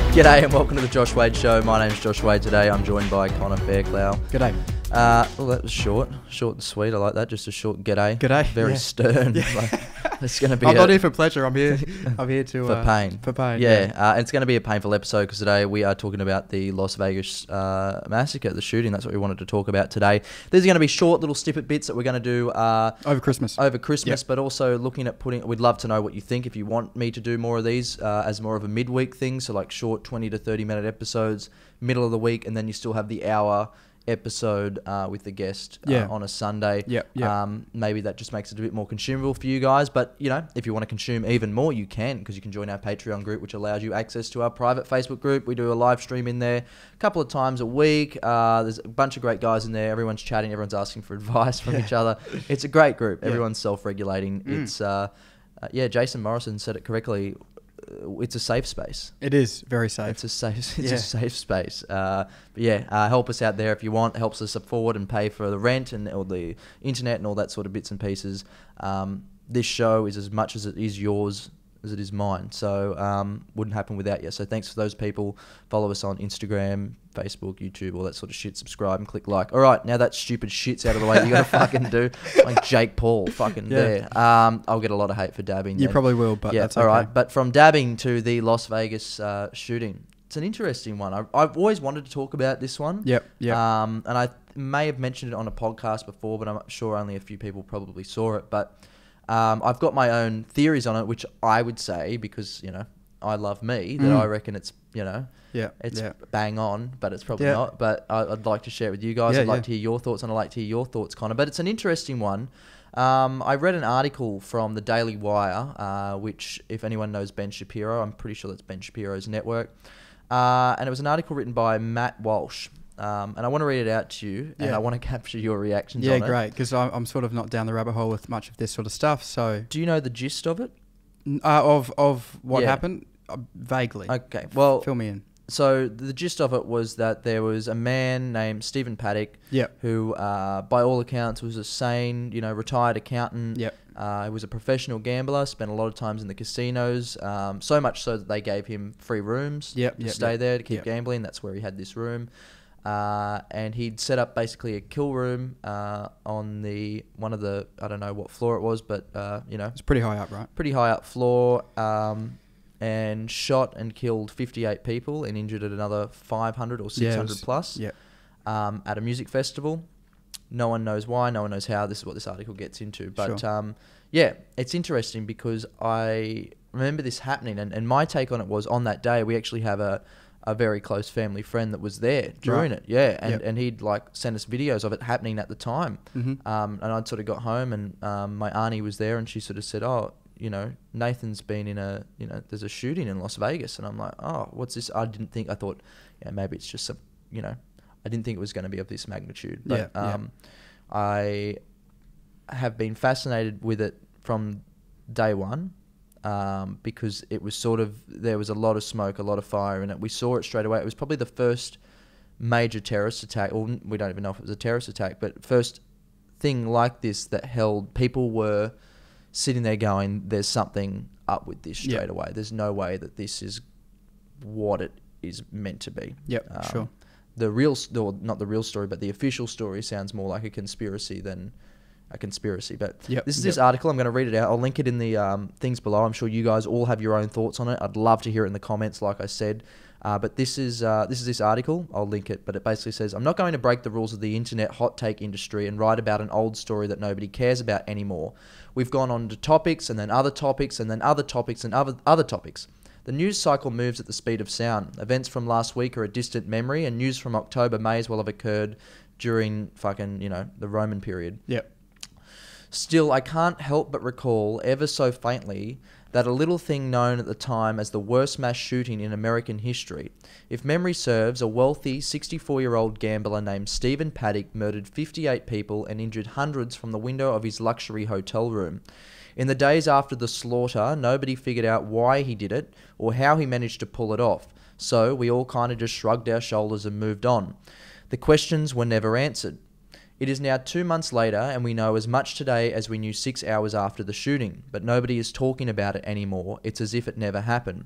G'day and welcome to the Josh Wade Show. My name's Josh Wade. Today I'm joined by Connor Fairclough. G'day. Well, that was short and sweet. I like that. Just a short g'day. G'day. Very stern. Yeah. Like, it's going to be. I'm not here for pleasure. I'm here to for pain. For pain. Yeah. And it's going to be a painful episode because today we are talking about the Las Vegas massacre, the shooting. That's what we wanted to talk about today. These are going to be short little snippet bits that we're going to do over Christmas. Yep. But also looking at putting. We'd love to know what you think. If you want me to do more of these as more of a midweek thing, so like short 20 to 30 minute episodes, middle of the week, and then you still have the hour episode with the guest on a Sunday. Maybe that just makes it a bit more consumable for you guys, but you know, if you want to consume even more, you can, because you can join our Patreon group, which allows you access to our private Facebook group. We do a live stream in there a couple of times a week. There's a bunch of great guys in there. Everyone's chatting, everyone's asking for advice from each other. It's a great group. Everyone's self-regulating. It's Jason Morrison said it correctly. It's a safe space. It is very safe. It's a safe space. Help us out there if you want. It helps us afford and pay for the rent and all the internet and all that sort of bits and pieces. This show is as much as it is yours as it is mine. So wouldn't happen without you. So thanks for those people. Follow us on Instagram, Facebook, YouTube, all that sort of shit. Subscribe and click like. All right, now that stupid shit's out of the way. You got to fucking do like Jake Paul there. I'll get a lot of hate for dabbing. You probably will, but that's okay. All right. But from dabbing to the Las Vegas shooting, it's an interesting one. I've always wanted to talk about this one. Yep. And I may have mentioned it on a podcast before, but I'm sure only a few people probably saw it. But I've got my own theories on it, which I would say, because, you know, I love me, that I reckon it's, you know, it's bang on, but it's probably not. But I'd like to share it with you guys. I'd like to hear your thoughts, and I'd like to hear your thoughts, Connor. But it's an interesting one. I read an article from the Daily Wire, which, if anyone knows Ben Shapiro, I'm pretty sure that's Ben Shapiro's network. And it was an article written by Matt Walsh. And I want to read it out to you, and I want to capture your reactions on it. Yeah, great, because I'm sort of not down the rabbit hole with much of this sort of stuff. So, do you know the gist of it? Of what happened? Vaguely. Okay, well, fill me in. So the gist of it was that there was a man named Stephen Paddock, who, by all accounts, was a sane, retired accountant. He was a professional gambler, spent a lot of times in the casinos, so much so that they gave him free rooms to stay there to keep gambling. That's where he had this room. And he'd set up basically a kill room on one of the, I don't know what floor it was, but, It's pretty high up, right? Pretty high up floor, and shot and killed 58 people and injured another 500 or 600 plus at a music festival. No one knows why, no one knows how. This is what this article gets into. But, it's interesting because I remember this happening, and my take on it was, on that day, we actually have a very close family friend that was there during it. And he'd like send us videos of it happening at the time. And I'd sort of got home, and my auntie was there, and she sort of said, Nathan's been in there's a shooting in Las Vegas. And I'm like, oh, what's this? I thought maybe it's just some, I didn't think it was going to be of this magnitude. But I have been fascinated with it from day one. Because it was there was a lot of smoke, a lot of fire in it. We saw it straight away. It was probably the first major terrorist attack, or we don't even know if it was a terrorist attack, but first thing like this that held, people were sitting there going, there's something up with this straight away. There's no way that this is what it is meant to be. Sure. Not the real story, but the official story sounds more like a conspiracy than a conspiracy. But this is this article. I'm going to read it out. I'll link it in the things below. I'm sure you guys all have your own thoughts on it. I'd love to hear it in the comments, like I said. But this is this article. I'll link it. But it basically says, I'm not going to break the rules of the internet hot take industry and write about an old story that nobody cares about anymore. We've gone on to topics, and then other topics, and then other topics, and other topics. The news cycle moves at the speed of sound. Events from last week are a distant memory, and news from October may as well have occurred during the Roman period. Still, I can't help but recall, ever so faintly, that a little thing known at the time as the worst mass shooting in American history. If memory serves, a wealthy 64-year-old gambler named Stephen Paddock murdered 58 people and injured hundreds from the window of his luxury hotel room. In the days after the slaughter, nobody figured out why he did it or how he managed to pull it off, so we all kind of just shrugged our shoulders and moved on. The questions were never answered. It is now 2 months later, and we know as much today as we knew 6 hours after the shooting, but nobody is talking about it anymore. It's as if it never happened.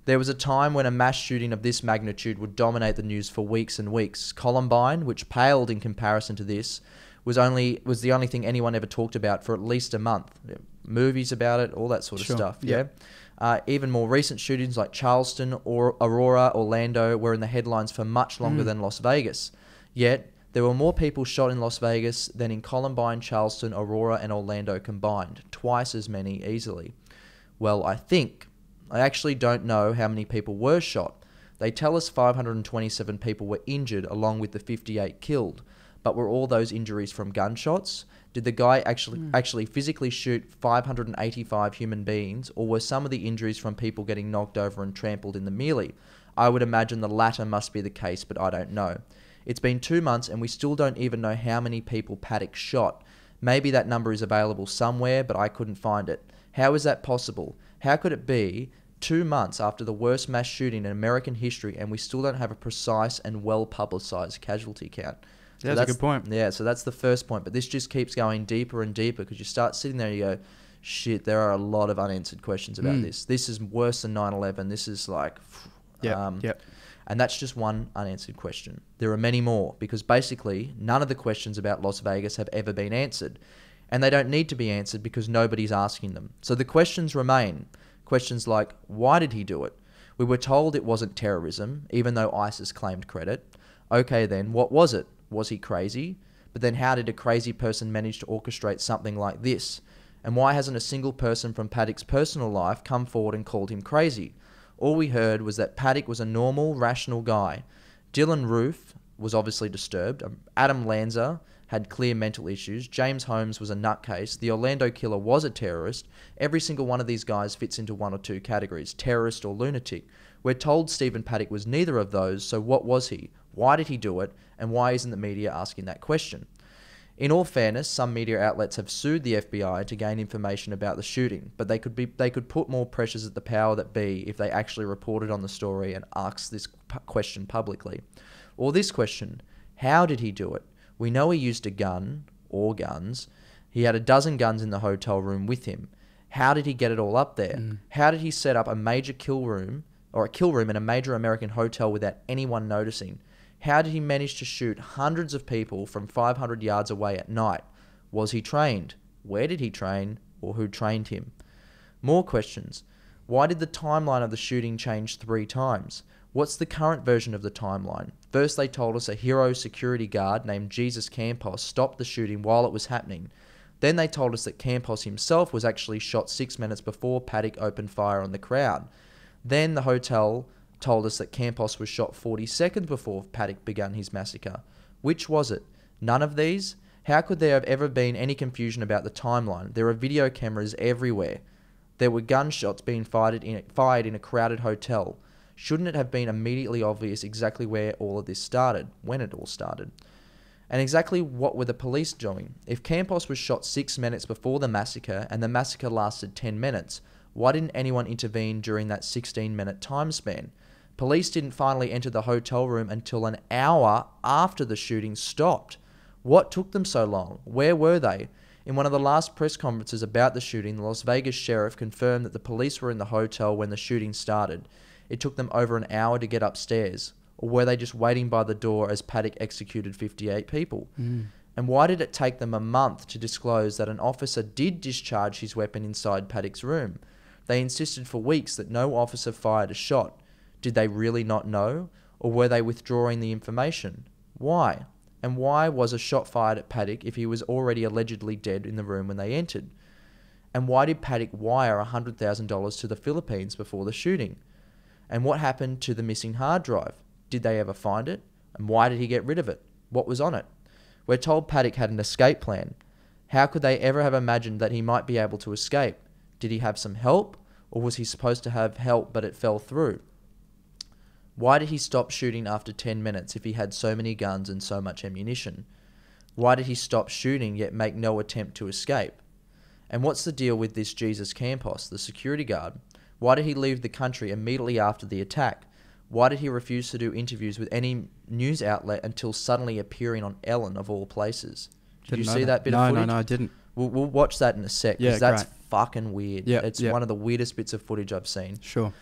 There was a time when a mass shooting of this magnitude would dominate the news for weeks and weeks. Columbine, which paled in comparison to this, was the only thing anyone ever talked about for at least a month. Movies about it, all that sort of stuff. Yeah. Even more recent shootings like Charleston or Aurora, Orlando were in the headlines for much longer than Las Vegas. Yet there were more people shot in Las Vegas than in Columbine, Charleston, Aurora, and Orlando combined. Twice as many easily. Well, I actually don't know how many people were shot. They tell us 527 people were injured along with the 58 killed. But were all those injuries from gunshots? Did the guy actually physically shoot 585 human beings, or were some of the injuries from people getting knocked over and trampled in the melee? I would imagine the latter must be the case, but I don't know. It's been 2 months and we still don't even know how many people Paddock shot. Maybe that number is available somewhere, but I couldn't find it. How is that possible? How could it be 2 months after the worst mass shooting in American history and we still don't have a precise and well-publicized casualty count? Yeah, that's a good point. Yeah, so that's the first point. But this just keeps going deeper and deeper because you start sitting there and you go, shit, there are a lot of unanswered questions about this. This is worse than 9/11. This is like... And that's just one unanswered question. There are many more because basically none of the questions about Las Vegas have ever been answered. And they don't need to be answered because nobody's asking them. So the questions remain. Questions like, why did he do it? We were told it wasn't terrorism, even though ISIS claimed credit. Okay then, what was it? Was he crazy? But then how did a crazy person manage to orchestrate something like this? And why hasn't a single person from Paddock's personal life come forward and called him crazy? All we heard was that Paddock was a normal, rational guy. Dylan Roof was obviously disturbed. Adam Lanza had clear mental issues. James Holmes was a nutcase. The Orlando killer was a terrorist. Every single one of these guys fits into one or two categories, terrorist or lunatic. We're told Stephen Paddock was neither of those, so what was he? Why did he do it? And why isn't the media asking that question? In all fairness, some media outlets have sued the FBI to gain information about the shooting, but they could put more pressures at the power that be if they actually reported on the story and asked this question publicly. Or this question, how did he do it? We know he used a gun, or guns. He had a dozen guns in the hotel room with him. How did he get it all up there? How did he set up a major kill room in a major American hotel without anyone noticing? How did he manage to shoot hundreds of people from 500 yards away at night? Was he trained? Where did he train? Or who trained him? More questions. Why did the timeline of the shooting change 3 times? What's the current version of the timeline? First they told us a hero security guard named Jesus Campos stopped the shooting while it was happening. Then they told us that Campos himself was actually shot 6 minutes before Paddock opened fire on the crowd. Then the hotel told us that Campos was shot 40 seconds before Paddock began his massacre. Which was it? None of these? How could there have ever been any confusion about the timeline? There are video cameras everywhere. There were gunshots being fired in a crowded hotel. Shouldn't it have been immediately obvious exactly where all of this started, when it all started? And exactly what were the police doing? If Campos was shot 6 minutes before the massacre and the massacre lasted 10 minutes, why didn't anyone intervene during that 16-minute time span? Police didn't finally enter the hotel room until an hour after the shooting stopped. What took them so long? Where were they? In one of the last press conferences about the shooting, the Las Vegas sheriff confirmed that the police were in the hotel when the shooting started. It took them over an hour to get upstairs. Or were they just waiting by the door as Paddock executed 58 people? And why did it take them a month to disclose that an officer did discharge his weapon inside Paddock's room? They insisted for weeks that no officer fired a shot. Did they really not know? Or were they withdrawing the information? Why? And why was a shot fired at Paddock if he was already allegedly dead in the room when they entered? And why did Paddock wire $100,000 to the Philippines before the shooting? And what happened to the missing hard drive? Did they ever find it? And why did he get rid of it? What was on it? We're told Paddock had an escape plan. How could they ever have imagined that he might be able to escape? Did he have some help? Or was he supposed to have help but it fell through? Why did he stop shooting after 10 minutes if he had so many guns and so much ammunition? Why did he stop shooting yet make no attempt to escape? And what's the deal with this Jesus Campos, the security guard? Why did he leave the country immediately after the attack? Why did he refuse to do interviews with any news outlet until suddenly appearing on Ellen of all places? Did you see that bit of footage? No, I didn't. We'll watch that in a sec because that's fucking weird. Yeah, it's one of the weirdest bits of footage I've seen. Sure.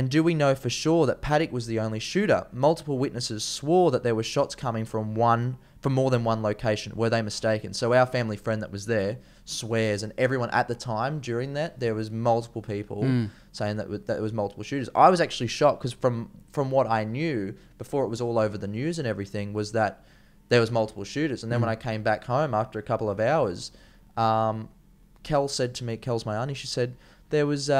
And do we know for sure that Paddock was the only shooter? Multiple witnesses swore that there were shots coming from more than one location. Were they mistaken? So our family friend that was there swears, and everyone at the time during that, there was multiple people saying that there was multiple shooters. I was actually shocked because from what I knew before it was all over the news and everything was that there was multiple shooters. And then when I came back home after a couple of hours, Kel said to me, Kel's my auntie, she said, there was...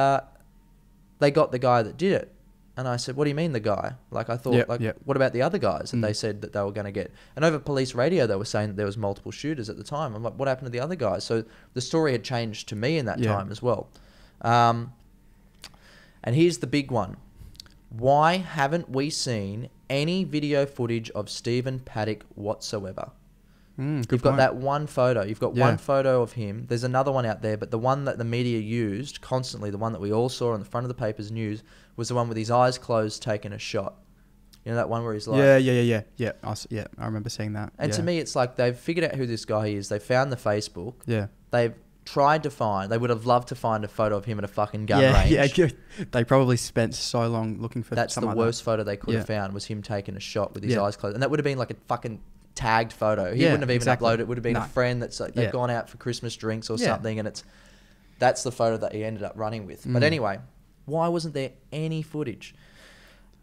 they got the guy that did it. And I said, what do you mean the guy? Like, I thought, what about the other guys that they said that they were going to get? And over police radio, they were saying that there was multiple shooters at the time. I'm like, what happened to the other guys? So the story had changed to me in that time as well. And here's the big one. Why haven't we seen any video footage of Stephen Paddock whatsoever? You've got that one photo. You've got one photo of him. There's another one out there, but the one that the media used constantly, the one that we all saw on the front of the paper's news, was the one with his eyes closed taking a shot. You know that one where he's like... Yeah. I remember seeing that. And to me, it's like they've figured out who this guy is. They found the Facebook. Yeah. They've tried to find... They would have loved to find a photo of him at a fucking gun range. Yeah. They probably spent so long looking for... That's the worst photo they could have found, was him taking a shot with his eyes closed. And that would have been like a fucking... tagged photo. He wouldn't have even uploaded it. It would have been a friend that's like they've gone out for Christmas drinks or something, and that's the photo that he ended up running with. But anyway, why wasn't there any footage?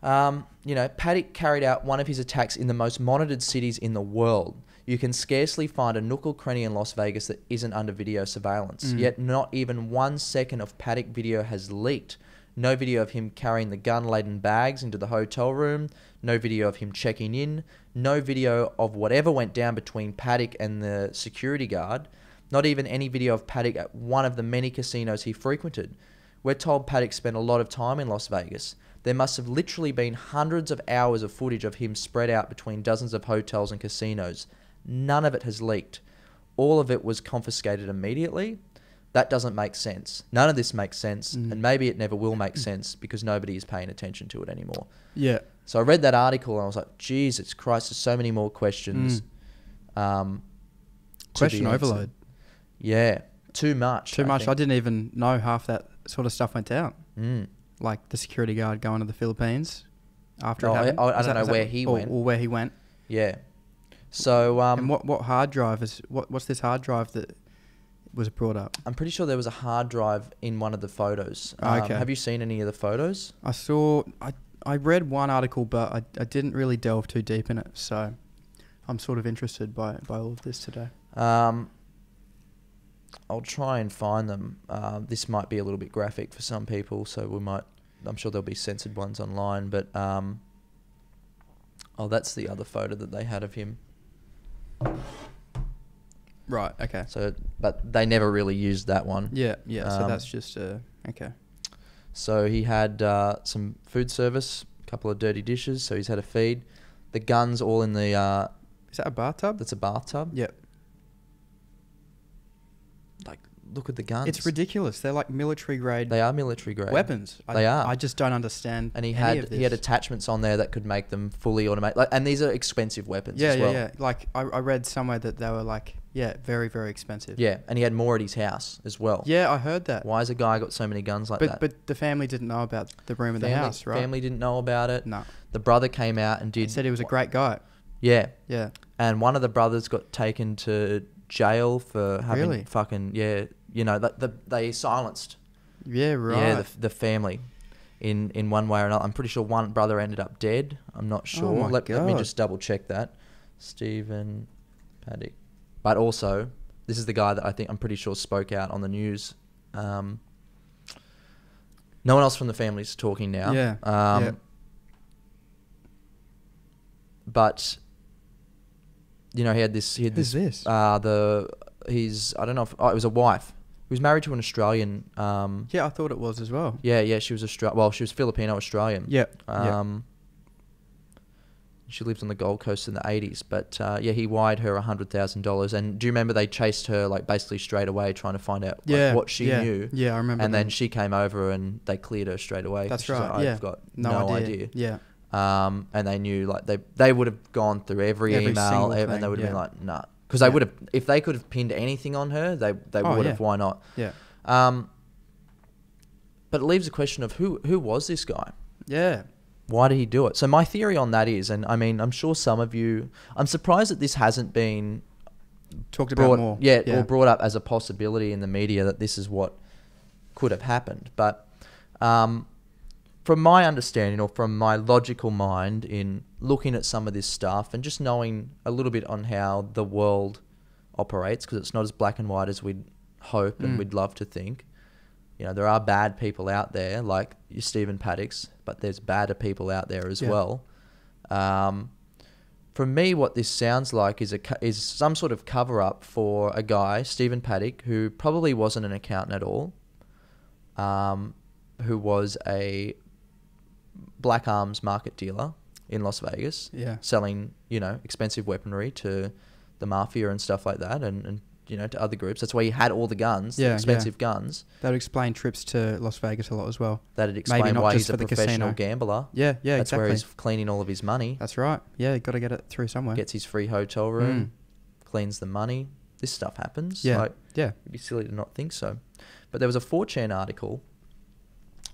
Paddock carried out one of his attacks in the most monitored cities in the world. You can scarcely find a nook or cranny in Las Vegas that isn't under video surveillance. Yet not even 1 second of Paddock video has leaked. No video of him carrying the gun-laden bags into the hotel room. No video of him checking in. No video of whatever went down between Paddock and the security guard. Not even any video of Paddock at one of the many casinos he frequented. We're told Paddock spent a lot of time in Las Vegas. There must have literally been hundreds of hours of footage of him spread out between dozens of hotels and casinos. None of it has leaked. All of it was confiscated immediately. That doesn't make sense. None of this makes sense, and maybe it never will make sense because nobody is paying attention to it anymore. Yeah. So I read that article and I was like, Jesus Christ, there's so many more questions. Question overload. Yeah, too much. I didn't even know half that sort of stuff went down. Like the security guard going to the Philippines after it happened. I don't know where he went. Or where he went. Yeah. So... and what hard drive is... What's this hard drive that... was brought up? I'm pretty sure there was a hard drive in one of the photos. Okay. Have you seen any of the photos? I read one article, but I didn't really delve too deep in it. So I'm sort of interested by all of this today. I'll try and find them. This might be a little bit graphic for some people, so I'm sure there'll be censored ones online, but that's the other photo that they had of him. Right, okay. So, but they never really used that one. Yeah. So that's just okay. So he had some food service, a couple of dirty dishes. So he's had a feed. The guns all in the. Is that a bathtub? That's a bathtub. Yep. Like, look at the guns. It's ridiculous. They're like military grade. They are military grade weapons. They are. I just don't understand. And he had attachments on there that could make them fully automatic. Like, and these are expensive weapons as well. Yeah. Like I read somewhere that they were like. Yeah, very, very expensive. Yeah, and he had more at his house as well. Yeah, I heard that. Why has a guy got so many guns like that? But the family didn't know about the room in the house, right? Family didn't know about it. No. The brother came out and He said he was a great guy. Yeah. Yeah. And one of the brothers got taken to jail for having fucking... Yeah, they silenced. Yeah, right. Yeah, the family in one way or another. I'm pretty sure one brother ended up dead. I'm not sure. Oh my God. Let me just double check that. Stephen Paddock. But also, this is the guy that I'm pretty sure spoke out on the news. No one else from the family's talking now. Yeah. But he had this. Who's this? I don't know if it was a wife. He was married to an Australian. Yeah, I thought it was as well. Yeah. She was she was Filipino Australian. Yeah. She lived on the Gold Coast in the 80s, but he wired her $100,000. And do you remember they chased her like basically straight away, trying to find out what she knew? Yeah, I remember. And then she came over and they cleared her straight away. That's right. Like, I've got no idea. Yeah. And they knew like they would have gone through every email and they would have been like, nah, because they would have, if they could have pinned anything on her, they would have. Why not? Yeah. But it leaves a question of who was this guy? Yeah. Why did he do it? So my theory on that is, and I mean, I'm sure some of you, I'm surprised that this hasn't been talked about more. Yeah, or brought up as a possibility in the media that this is what could have happened. But from my understanding, or from my logical mind in looking at some of this stuff and just knowing a little bit on how the world operates, because it's not as black and white as we'd hope and we'd love to think. You know, there are bad people out there, like your Stephen Paddocks, but there's badder people out there as well. For me, what this sounds like is some sort of cover-up for a guy, Stephen Paddock, who probably wasn't an accountant at all, who was a black arms market dealer in Las Vegas, selling, you know, expensive weaponry to the mafia and stuff like that, and you know, to other groups. That's why he had all the guns, the expensive guns. That would explain trips to Las Vegas a lot as well. That'd explain why he's a professional gambler. Yeah, That's exactly. where he's cleaning all of his money. That's right. Yeah, you got to get it through somewhere. Gets his free hotel room, cleans the money. This stuff happens. Yeah, like, it'd be silly to not think so. But there was a 4chan article.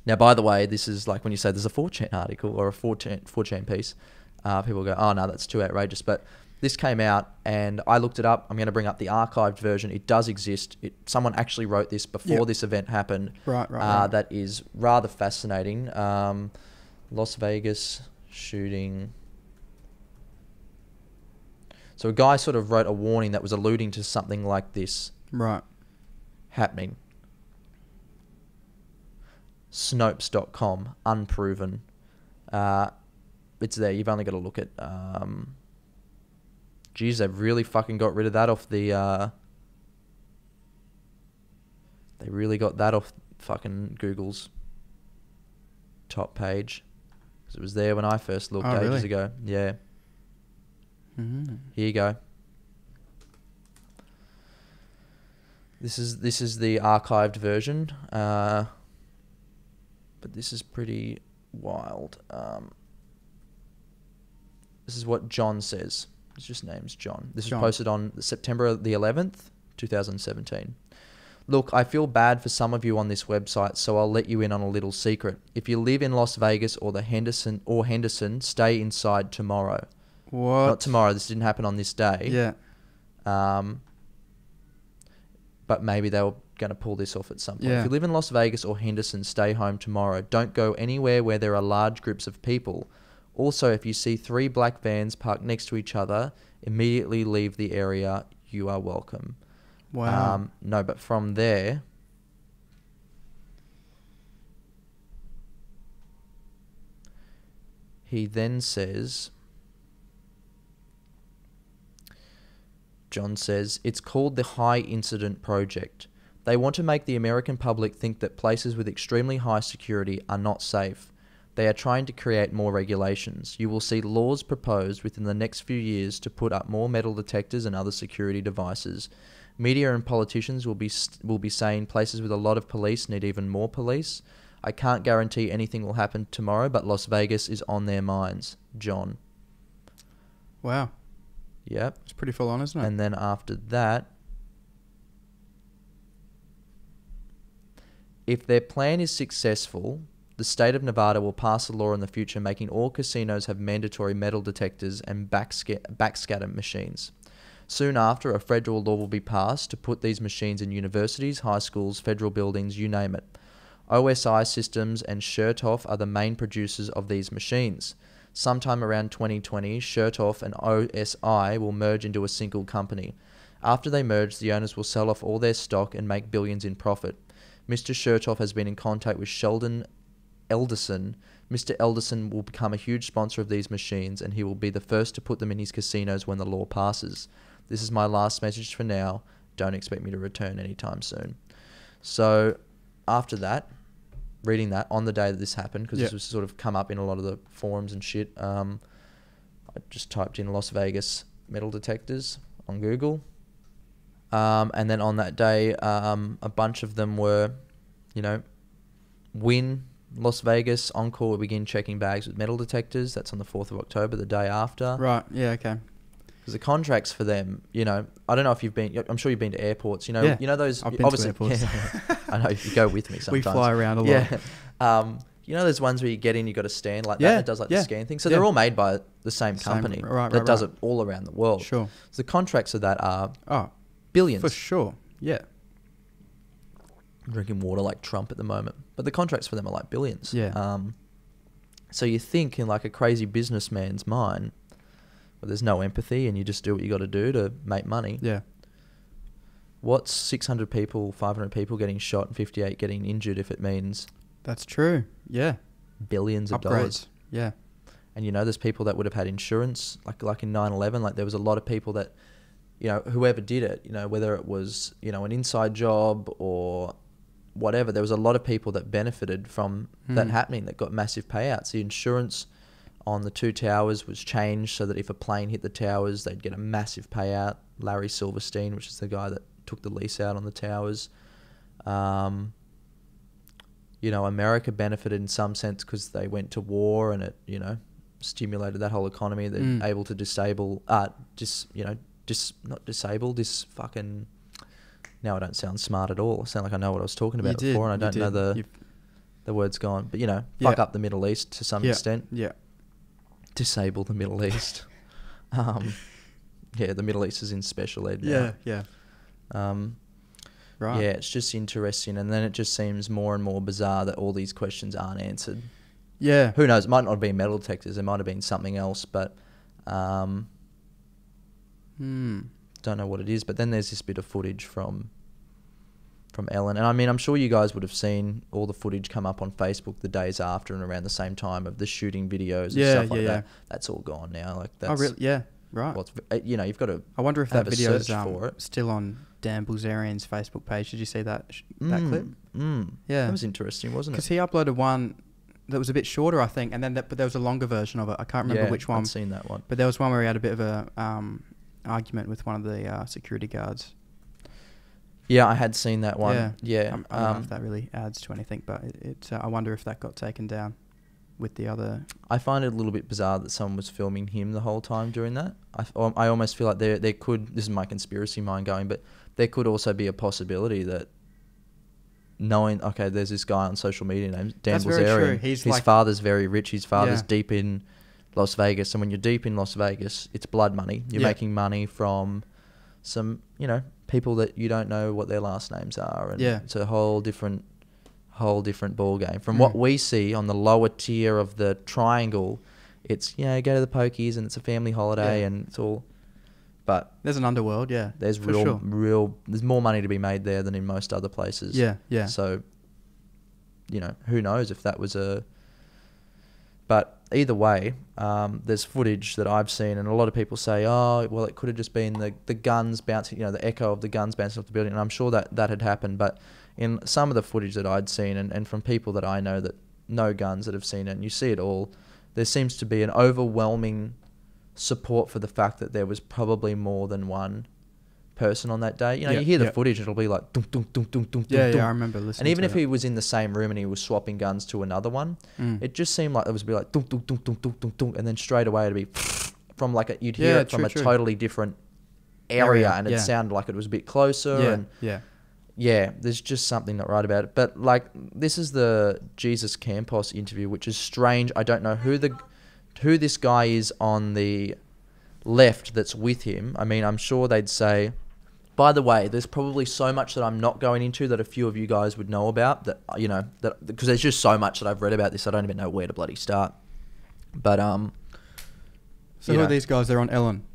Now, by the way, this is like when you say there's a 4chan article or a 4chan piece, people go, oh, no, that's too outrageous. But this came out and I looked it up. I'm going to bring up the archived version. It does exist. Someone actually wrote this before this event happened. Right. That is rather fascinating. Las Vegas shooting. So a guy sort of wrote a warning that was alluding to something like this happening. Snopes.com, unproven. It's there. You've only got to look at... Geez, they've really fucking got rid of that off the... They really got that off fucking Google's top page. Because it was there when I first looked ages ago. Yeah. Mm-hmm. Here you go. This is the archived version. But this is pretty wild. This is what John says. His just name's John. This was posted on September the 11th, 2017. Look, I feel bad for some of you on this website, so I'll let you in on a little secret. If you live in Las Vegas or Henderson, stay inside tomorrow. What? Not tomorrow. This didn't happen on this day. Yeah. But maybe they were going to pull this off at some point. Yeah. If you live in Las Vegas or Henderson, stay home tomorrow. Don't go anywhere where there are large groups of people. Also, if you see 3 black vans parked next to each other, immediately leave the area. You are welcome. Wow. No, but from there... He then says... John says, it's called the High Incident Project. They want to make the American public think that places with extremely high security are not safe. They are trying to create more regulations. You will see laws proposed within the next few years to put up more metal detectors and other security devices. Media and politicians will be saying places with a lot of police need even more police. I can't guarantee anything will happen tomorrow, but Las Vegas is on their minds. John. Wow. Yep. It's pretty full on, isn't it? And then after that, if their plan is successful, the state of Nevada will pass a law in the future making all casinos have mandatory metal detectors and backscatter machines. Soon after, a federal law will be passed to put these machines in universities, high schools, federal buildings, you name it. OSI Systems and Chertoff are the main producers of these machines. Sometime around 2020, Chertoff and OSI will merge into a single company. After they merge, the owners will sell off all their stock and make billions in profit. Mr. Chertoff has been in contact with Sheldon Elderson. Mr. Elderson will become a huge sponsor of these machines, and he will be the first to put them in his casinos when the law passes. This is my last message for now. Don't expect me to return anytime soon. So, after that, reading that on the day that this happened, because this was sort of come up in a lot of the forums and shit, I just typed in Las Vegas metal detectors on Google. And then on that day, a bunch of them were, win Las Vegas, Encore will begin checking bags with metal detectors. That's on the 4th of October, the day after. Right, yeah, okay. Because the contracts for them, I don't know if you've been, I'm sure you've been to airports, yeah. You know those, I've been to airports. I know, you go with me sometimes. We fly around a lot. Yeah. You know, there's ones where you get in, you got to stand like Yeah, that does like yeah, the scan thing. So yeah. they're all made by the same company that does it all around the world. Sure. So the contracts of that are Oh, billions. for sure. Yeah. I'm drinking water like Trump at the moment, but the contracts for them are like billions. Yeah. So you think in like a crazy businessman's mind, where there's no empathy and you just do what you got to do to make money. Yeah. What's 600 people, 500 people getting shot and 58 getting injured if it means That's true. Yeah. billions of Upgrades. dollars? Yeah. And you know, there's people that would have had insurance, like in 9/11, like there was a lot of people that, you know, whoever did it, you know, whether it was, you know, an inside job or whatever, there was a lot of people that benefited from that happening, that got massive payouts. The insurance on the 2 towers was changed so that if a plane hit the towers, they'd get a massive payout. Larry Silverstein, which is the guy that took the lease out on the towers. You know, America benefited in some sense because they went to war and it, you know, stimulated that whole economy. They're able to now I don't sound smart at all. I sound like I know what I was talking about before and I don't know the words gone. But, you know, fuck up the Middle East to some extent. Yeah. Disable the Middle East. Yeah, the Middle East is in special ed now. Yeah. Right. Yeah, it's just interesting. And then it just seems more and more bizarre that all these questions aren't answered. Yeah. Who knows? It might not have been metal detectors. It might have been something else, but don't know what it is. But then there's this bit of footage from Ellen. And I mean, I'm sure you guys would have seen all the footage come up on Facebook the days after and around the same time of the shooting videos and stuff like that. That's all gone now. Like that's, oh, really? Yeah. Right. Well, you know, you've got to. I wonder if that video is for it. still on Dan Bilzerian's Facebook page. Did you see that clip? Yeah. That was interesting, wasn't it? Because he uploaded one that was a bit shorter, I think, and then but there was a longer version of it. I can't remember which one. I've seen that one. But there was one where he had a bit of a argument with one of the security guards. Yeah, I had seen that one. Yeah. I don't know if that really adds to anything, but I wonder if that got taken down with the other. I find it a little bit bizarre that someone was filming him the whole time during that. I almost feel like there could, this is my conspiracy mind going, but there could also be a possibility that knowing, okay, there's this guy on social media named Dan Bilzerian. His father's very rich. His father's deep in Las Vegas. And when you're deep in Las Vegas, it's blood money. You're making money from some, you know, people that you don't know what their last names are. And it's a whole different ball game. From what we see on the lower tier of the triangle, it's, you know, go to the pokies and it's a family holiday and it's all. But there's an underworld, there's there's more money to be made there than in most other places. Yeah. So, you know, who knows if that was but either way, there's footage that I've seen and a lot of people say, oh, well, it could have just been the guns bouncing, you know, the echo of the guns bouncing off the building. And I'm sure that had happened. But in some of the footage that I'd seen and from people that I know that know guns that have seen it, and you see it all, there seems to be an overwhelming support for the fact that there was probably more than one person on that day. You know, you hear the footage, it'll be like dunk, dunk, dunk, dunk, dunk, yeah, dunk. I remember listening. And even to if he was in the same room and he was swapping guns to another one, it just seemed like it was be like dunk, dunk, dunk, dunk, dunk, dunk, dunk, and then straight away it'd be from like you'd hear it from a totally different area, and it sounded like it was a bit closer. Yeah, there's just something not right about it. But like, this is the Jesus Campos interview, which is strange. I don't know who this guy is on the left that's with him. I mean, I'm sure they'd say, by the way, there's probably so much that I'm not going into that a few of you guys would know about, that, you know, that because there's just so much that I've read about this, I don't even know where to bloody start. But so who are these guys? They're on Ellen.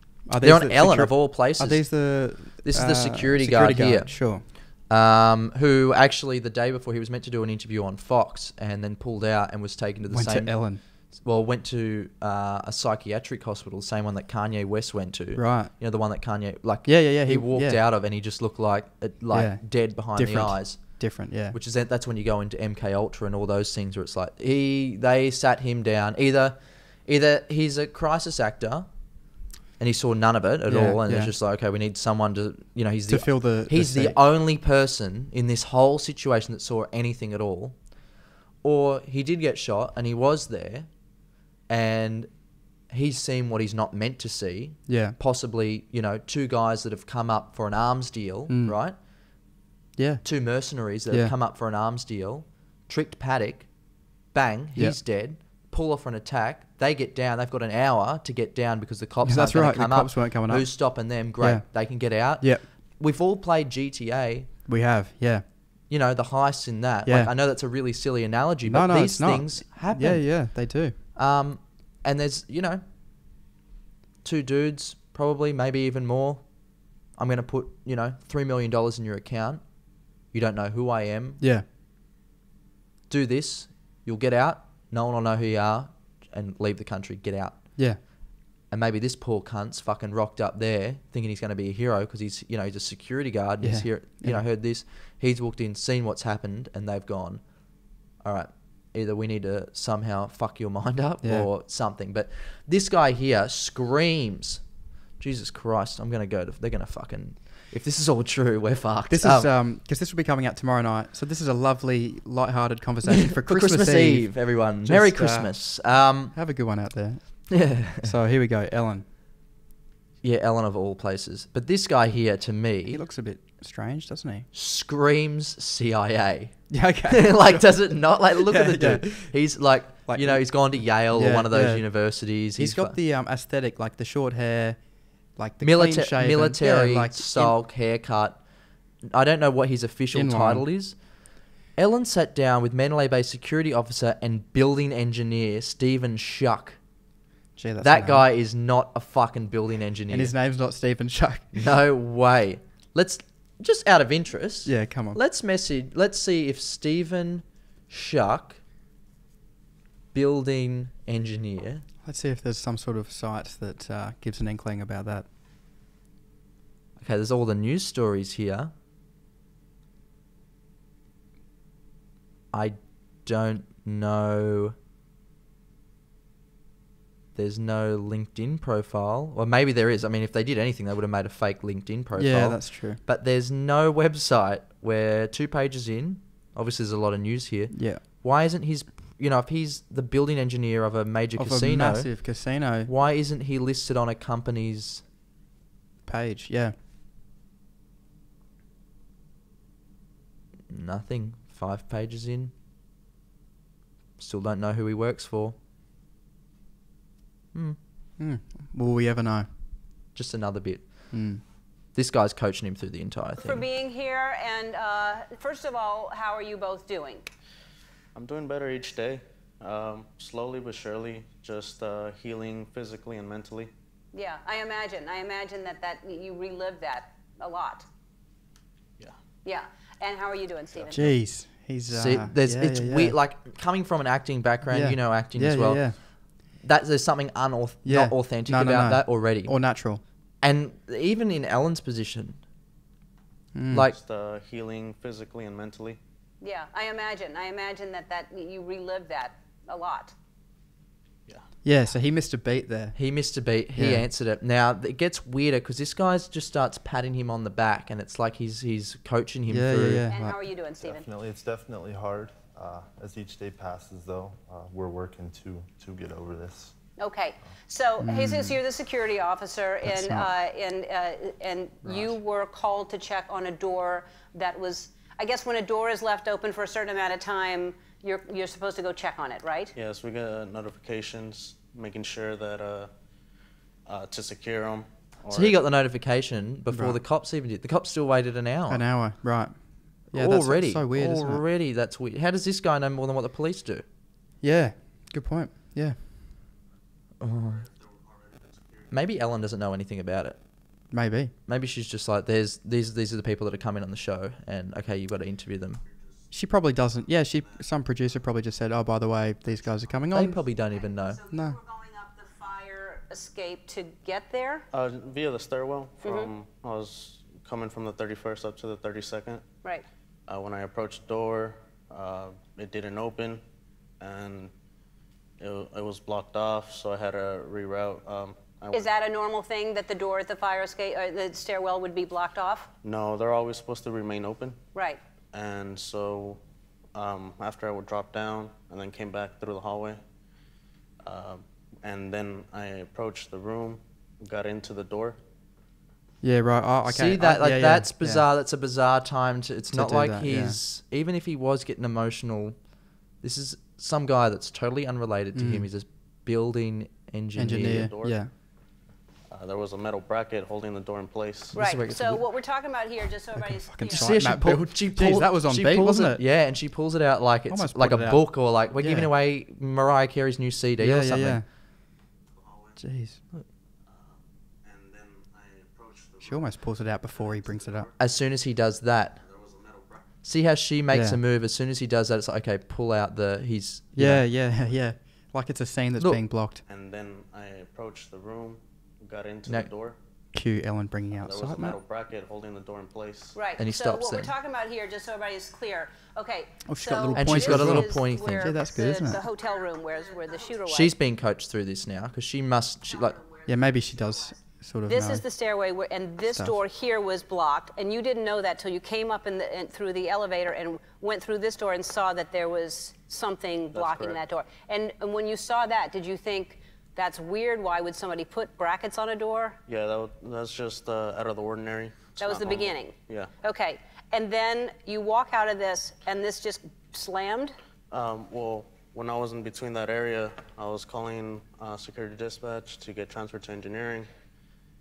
They're on Ellen of all places. Are these the? This is the security guard here. Sure. Who actually the day before he was meant to do an interview on Fox and then pulled out and was taken to the went to Ellen. Well, went to a psychiatric hospital, the same one that Kanye West went to. Right. You know, the one that Kanye, like, he walked out of and he just looked like dead behind the eyes. Different, yeah. Which is that's when you go into MK Ultra and all those things where it's like they sat him down. Either he's a crisis actor and he saw none of it at all, and it's just like, okay, we need someone to, you know, he's the only person in this whole situation that saw anything at all. Or he did get shot and he was there and he's seen what he's not meant to see. Yeah. Possibly, you know, two guys that have come up for an arms deal, right? Yeah. Two mercenaries that have come up for an arms deal, tricked Paddock, bang, he's dead. Pull off for an attack. They get down. They've got an hour to get down because the cops aren't going to come up. The cops weren't coming up. Who's stopping them? Great. Yeah. They can get out. Yep. We've all played GTA. We have, yeah. You know, the heists in that. Yeah. Like, I know that's a really silly analogy, but these things happen. Yeah, they do. And there's, you know, 2 dudes, probably, maybe even more. I'm going to put, you know, $3 million in your account. You don't know who I am. Yeah. Do this. You'll get out. No one will know who you are. And leave the country. Get out. Yeah. And maybe this poor cunt's fucking rocked up there thinking he's going to be a hero because he's, you know, he's a security guard. And he's here, you know, heard this. He's walked in, seen what's happened, and they've gone, all right, either we need to somehow fuck your mind up or something. But this guy here screams, Jesus Christ, I'm going to go to, they're going to fucking, if this is all true, we're fucked. This is, because this will be coming out tomorrow night. So this is a lovely, light-hearted conversation for Christmas Eve. Everyone. Just, Merry Christmas. Have a good one out there. Yeah. So here we go, Ellen. Yeah, Ellen of all places. But this guy here, to me... He looks a bit strange, doesn't he? Screams CIA. Yeah, okay. Like, does it not? Like, look at the dude. He's like, you know, he's gone to Yale or one of those universities. He's got the aesthetic, like the short hair, like the military like sulk haircut. I don't know what his official title is. Ellen sat down with Mandalay-based security officer and building engineer Stephen Shuck. Gee, that guy is not a fucking building engineer. And his name's not Stephen Shuck. No way. Let's, just out of interest. Yeah, come on. Let's see if Stephen Shuck, building engineer. Let's see if there's some sort of site that gives an inkling about that. Okay, there's all the news stories here. I don't know. There's no LinkedIn profile. Or maybe there is. I mean, if they did anything, they would have made a fake LinkedIn profile. Yeah, that's true. But there's no website where 2 pages in, obviously there's a lot of news here. Yeah. Why isn't his, you know, if he's the building engineer of a major casino. Of a massive casino. Why isn't he listed on a company's page? Yeah. Nothing. 5 pages in. Still don't know who he works for. Will we ever know? Just another bit. This guy's coaching him through the entire thing. For being here, and first of all, how are you both doing? I'm doing better each day. Slowly but surely, just healing physically and mentally. Yeah, I imagine that you relived that a lot. Yeah. Yeah. And how are you doing, Stephen? Jeez. He's it's weird, like coming from an acting background, you know acting as well. Yeah. There's something not authentic about that already. Or natural. And even in Ellen's position, like just healing physically and mentally. Yeah, I imagine that you relived that a lot. Yeah. Yeah, so he missed a beat there. He missed a beat. He answered it. Now it gets weirder because this guy just starts patting him on the back, and it's like he's coaching him through. And how are you doing, Stephen? It's definitely hard. As each day passes, though, we're working to get over this. Okay, so Jesus, you're the security officer, and you were called to check on a door that was. I guess when a door is left open for a certain amount of time, you're supposed to go check on it, right? Yes, we get notifications, making sure that to secure them. So he got the notification before the cops even did. The cops still waited an hour. An hour, right? Yeah, already, that's so weird. Already, that's weird. How does this guy know more than what the police do? Yeah, good point. Yeah. Maybe Ellen doesn't know anything about it. Maybe she's just like, these are the people that are coming on the show, and okay, you've got to interview them. She probably doesn't. Yeah, some producer probably just said, oh, by the way, these guys are coming on. They probably don't even know. So you were going up the fire escape to get there? Via the stairwell. I was coming from the 31st up to the 32nd. Right. When I approached the door, it didn't open, and it was blocked off, so I had to reroute. Is that a normal thing, that the door at the fire escape, or the stairwell would be blocked off? No, they're always supposed to remain open. Right. And so after I would drop down and then came back through the hallway, and then I approached the room, got into the door. Yeah, right. Oh, okay. See that? That's bizarre. Yeah. That's a bizarre time to. It's not like he's even if he was getting emotional This is some guy that's totally unrelated to him. He's a building engineer. Yeah. There was a metal bracket holding the door in place. Right. So what we're talking about here, just so everybody's clear. Jeez, that was on beat, wasn't it? Yeah, and she pulls it out like it's like a book, or like we're giving away Mariah Carey's new CD or something. Yeah. Jeez. She almost pulls it out before he brings it up. As soon as he does that, see how she makes a move. As soon as he does that, it's like, okay, pull out his. Yeah. Like it's a scene that's being blocked. And then I approached the room, got into the door. Cue Ellen bringing out There was a metal bracket holding the door in place. Right. And he so stops what then. we're talking about here, just so everybody's clear. Okay. Oh, she's got little and pointy she's got a little this pointy is thing. where Yeah, that's good, isn't it? The hotel room where the shooter was. She's being coached through this now because she like. Yeah, maybe she does sort of. This is the stairway, and this door here was blocked, and you didn't know that till you came up through the elevator and went through this door and saw that there was something blocking that door. And when you saw that, did you think that's weird? Why would somebody put brackets on a door? Yeah, that's just out of the ordinary. That was the beginning. Yeah. Okay, and then you walk out of this, and this just slammed. Well, when I was in between that area, I was calling security dispatch to get transferred to engineering.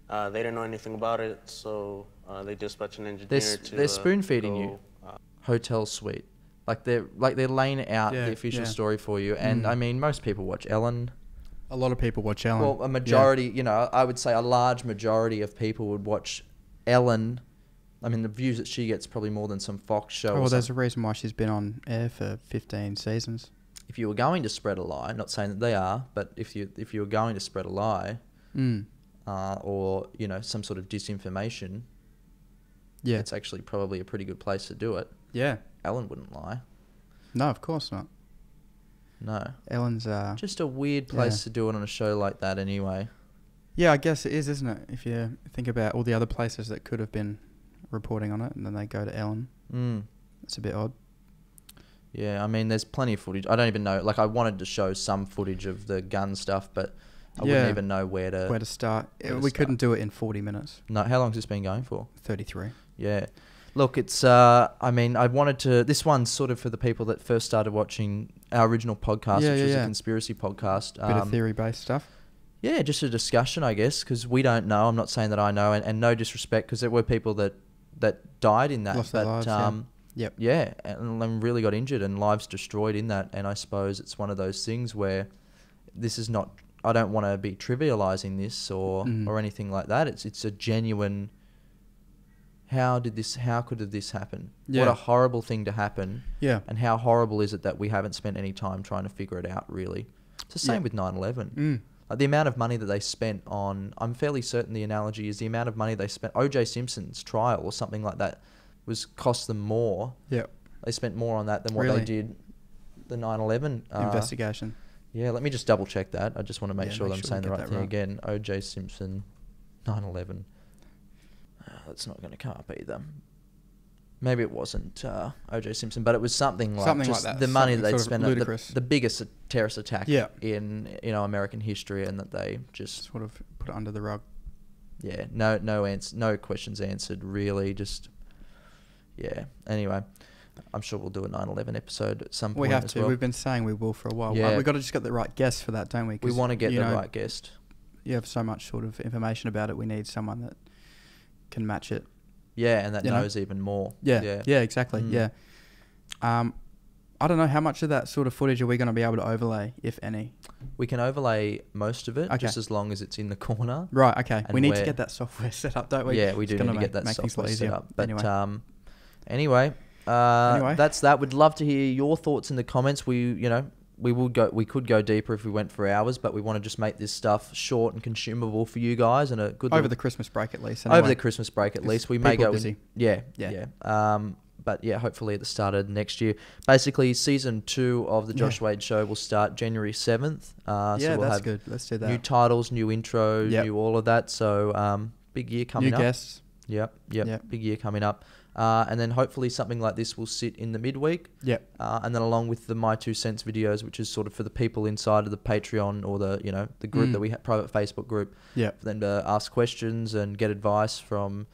They didn't know anything about it, so they dispatched an engineer They're spoon feeding you. Hotel suite, like they're laying out the official story for you. And I mean, most people watch Ellen. A lot of people watch Ellen. Well, a majority, I would say a large majority of people would watch Ellen. I mean, the views that she gets probably more than some Fox show. Oh, well, there's a reason why she's been on air for 15 seasons. If you were going to spread a lie, not saying that they are, but if you were going to spread a lie, or some sort of disinformation, it's actually probably a pretty good place to do it. Yeah, Ellen wouldn't lie. No, of course not. No, Ellen's just a weird place to do it on a show like that, anyway. Yeah, I guess it is, isn't it? If you think about all the other places that could have been reporting on it, and then they go to Ellen. It's a bit odd. Yeah, I mean, there's plenty of footage. I don't even know. Like, I wanted to show some footage of the gun stuff, but I wouldn't even know where to start. We couldn't do it in 40 minutes. No, how long has this been going for? 33. Yeah. Look, it's, I mean, I wanted to, this one's sort of for the people that first started watching our original podcast, which was a conspiracy podcast. Bit of theory-based stuff. Yeah, just a discussion, I guess, because we don't know. I'm not saying that I know, and no disrespect, because there were people that died in that. Lost their lives, yeah, and really got injured and lives destroyed in that. And I suppose it's one of those things where this is not, I don't want to be trivializing this or anything like that. It's a genuine, how could this happen? Yeah. What a horrible thing to happen. Yeah. And how horrible is it that we haven't spent any time trying to figure it out, really? It's the same with 9/11. Like the amount of money that they spent on, I'm fairly certain the analogy is the amount of money they spent, O.J. Simpson's trial or something like that cost them more. Yeah. They spent more on that than what they did the 9/11 investigation. Yeah, let me just double check that. I just want to make sure that I'm saying the right thing again. O.J. Simpson, 9/11. That's not going to come up either. Maybe it wasn't O.J. Simpson, but it was something like that. The money that they'd spent on the biggest terrorist attack in American history, and that they just sort of put it under the rug. Yeah, no questions answered, really. Just Anyway, I'm sure we'll do a 9/11 episode at some point. We have as to. well. We've been saying we will for a while. Yeah. We've got to just get the right guest for that, don't we? We want to get the right guest. You have so much sort of information about it. We need someone that can match it. Yeah, and that knows even more. Yeah, exactly. Yeah. I don't know how much of that sort of footage are we going to be able to overlay, if any. We can overlay most of it, just as long as it's in the corner. Right. Okay. We need to get that software set up, don't we? Yeah, we do need to get that software set up. But anyway, that's that. We'd love to hear your thoughts in the comments. We could go deeper if we went for hours, but we want to just make this stuff short and consumable for you guys, and a good over the Christmas break at least. Anyway. Over the Christmas break at least, we may go busy. But yeah, hopefully at the start of next year. Basically, season 2 of the Josh Wade Show will start January 7th. So we'll that's have good. Let's do that. New titles, new intro, new all of that. So big year coming up. New guests. Yep. Big year coming up. And then hopefully something like this will sit in the midweek. Yep. And then along with the My 2 Cents videos, which is sort of for the people inside of the Patreon or the group that we have, private Facebook group. Yep. For them to ask questions and get advice from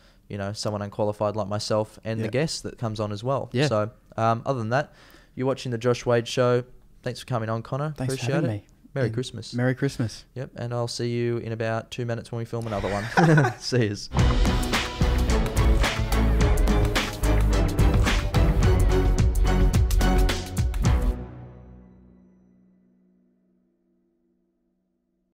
someone unqualified like myself and the guest that comes on as well. Yeah. So other than that, you're watching the Josh Wade Show. Thanks for coming on, Connor. Thanks Appreciate for having it. me. Merry Christmas. Merry Christmas. Yep, and I'll see you in about 2 minutes when we film another one. See yous.